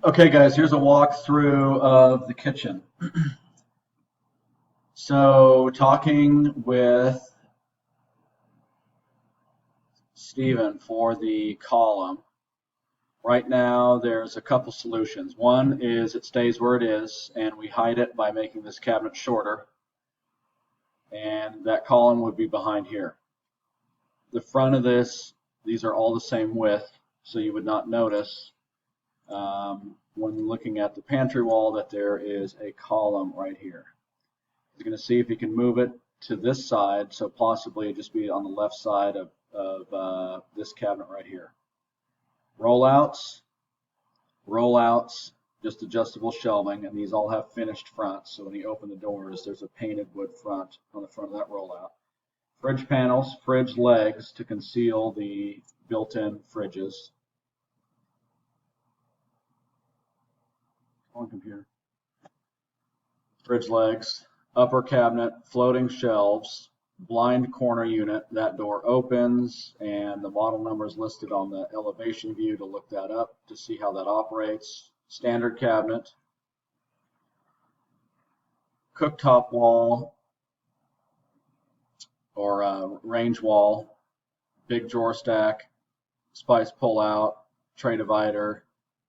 Okay, guys, here's a walkthrough of the kitchen. So, talking with Stephen for the column, right now there's a couple solutions. One is it stays where it is, and we hide it by making this cabinet shorter, and that column would be behind here. The front of this, these are all the same width, so you would not notice when looking at the pantry wall that there is a column right here. He's going to see if he can move it to this side, so possibly just be on the left side of this cabinet right here. Rollouts, just adjustable shelving, and these all have finished fronts, so when you open the doors, there's a painted wood front on the front of that rollout. Fridge panels, fridge legs to conceal the built-in fridges. Come on, computer. Fridge legs, upper cabinet, floating shelves, blind corner unit. That door opens, and the model number is listed on the elevation view to look that up to see how that operates. Standard cabinet, cooktop wall or range wall, big drawer stack, spice pull out, tray divider,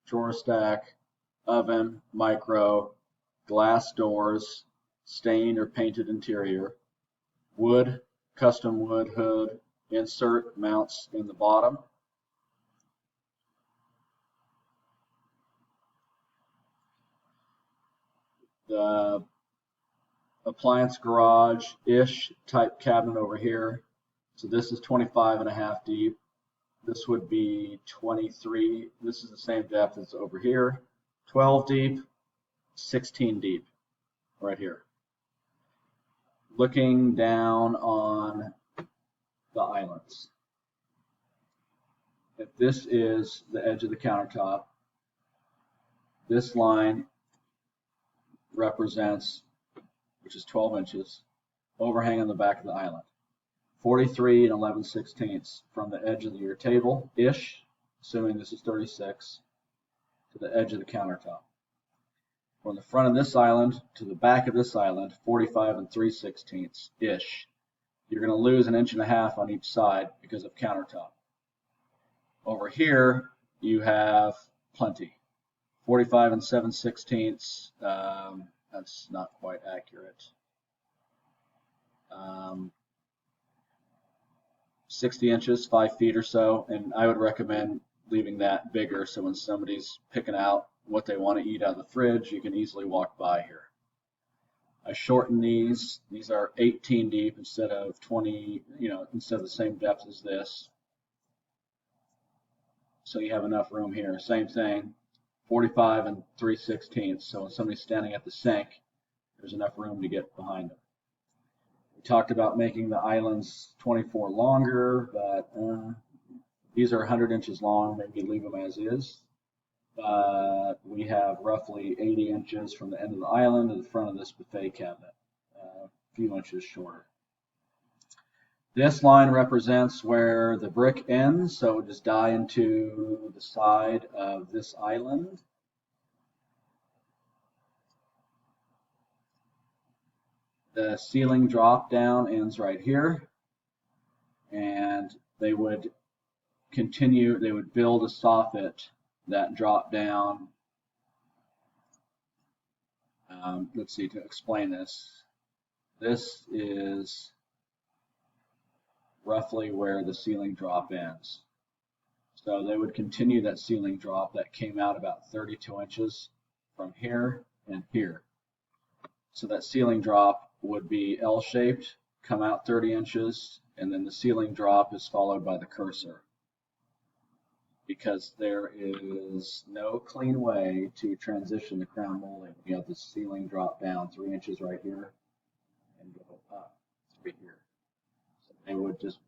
drawer stack, oven, micro, glass doors, stained or painted interior, wood, custom wood hood, insert mounts in the bottom. The appliance garage-ish type cabinet over here. So this is 25.5 deep. This would be 23. This is the same depth as over here. 12 deep, 16 deep, right here. Looking down on the islands. If this is the edge of the countertop, this line represents, which is 12 inches, overhang on the back of the island. 43 11/16 from the edge of your table-ish, assuming this is 36, to the edge of the countertop. From the front of this island to the back of this island, 45 3/16-ish. You're going to lose 1.5 inches on each side because of countertop. Over here, you have plenty. 45 7/16, that's not quite accurate. 60 inches, 5 feet or so, and I would recommend leaving that bigger so when somebody's picking out what they want to eat out of the fridge, you can easily walk by here. I shorten these. These are 18 deep instead of 20, instead of the same depth as this. So you have enough room here. Same thing, 45 3/16. So when somebody's standing at the sink, there's enough room to get behind them. We talked about making the islands 24 longer, but these are 100 inches long. Maybe leave them as is. We have roughly 80 inches from the end of the island to the front of this buffet cabinet, a few inches shorter. This line represents where the brick ends, so it would just die into the side of this island. The ceiling drop down ends right here, and they would continue, they would build a soffit that drop down. Let's see, to explain this. This is roughly where the ceiling drop ends. So they would continue that ceiling drop that came out about 32 inches from here and here. So that ceiling drop would be L-shaped, come out 30 inches, and then the ceiling drop is followed by the cursor. Because there is no clean way to transition the crown molding. You have the ceiling drop down 3 inches right here and go up 3 here. So they would just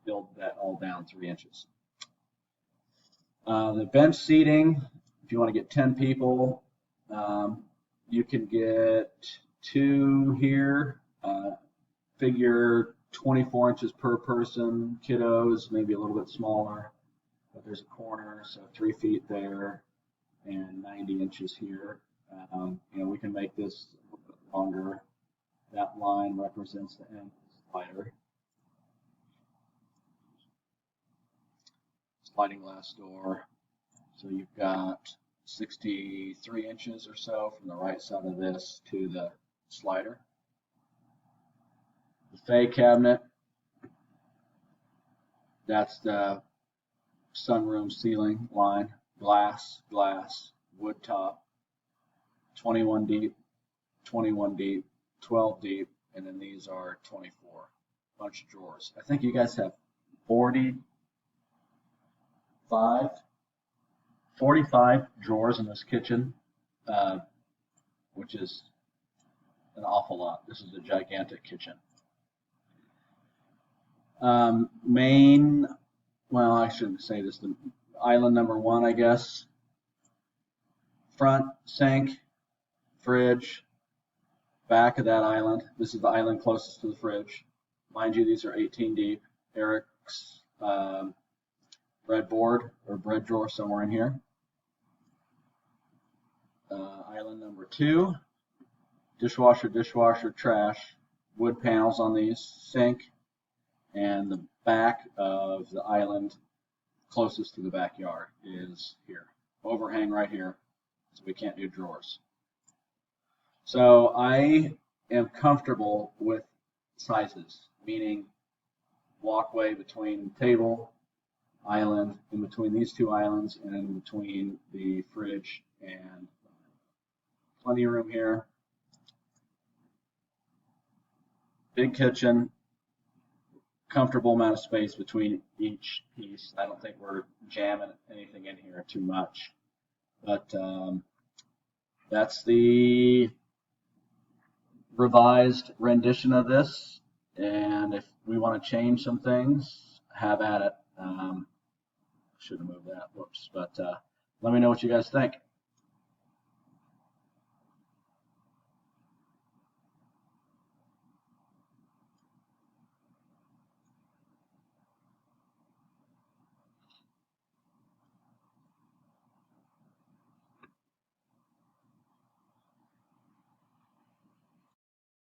build that all down 3 inches. The bench seating, if you want to get 10 people, you can get 2 here. Figure 24 inches per person. Kiddos, maybe a little bit smaller. But there's a corner, so 3 feet there. and 90 inches here. You know, we can make this a little bit longer. That line represents the end of the slider. Sliding glass door. So you've got 63 inches or so from the right side of this to the slider. Buffet cabinet. That's the sunroom ceiling line. Glass, wood top. 21 deep, 21 deep, 12 deep, and then these are 24. Bunch of drawers. I think you guys have 45 drawers in this kitchen, which is an awful lot. This is a gigantic kitchen. Well, I shouldn't say this, the island number 1, I guess. Front sink, fridge, back of that island. This is the island closest to the fridge. Mind you, these are 18 deep. Eric's breadboard or bread drawer somewhere in here. Island number 2, dishwasher, trash, wood panels on these, sink, and the back of the island closest to the backyard is here. Overhang right here, so we can't do drawers. So I am comfortable with sizes, meaning walkway between table, island, in between these two islands, and in between the fridge and plenty of room here. Big kitchen, comfortable amount of space between each piece. I don't think we're jamming anything in here too much, but that's the revised rendition of this, and if we want to change some things, have at it. Should have moved that, whoops, but let me know what you guys think.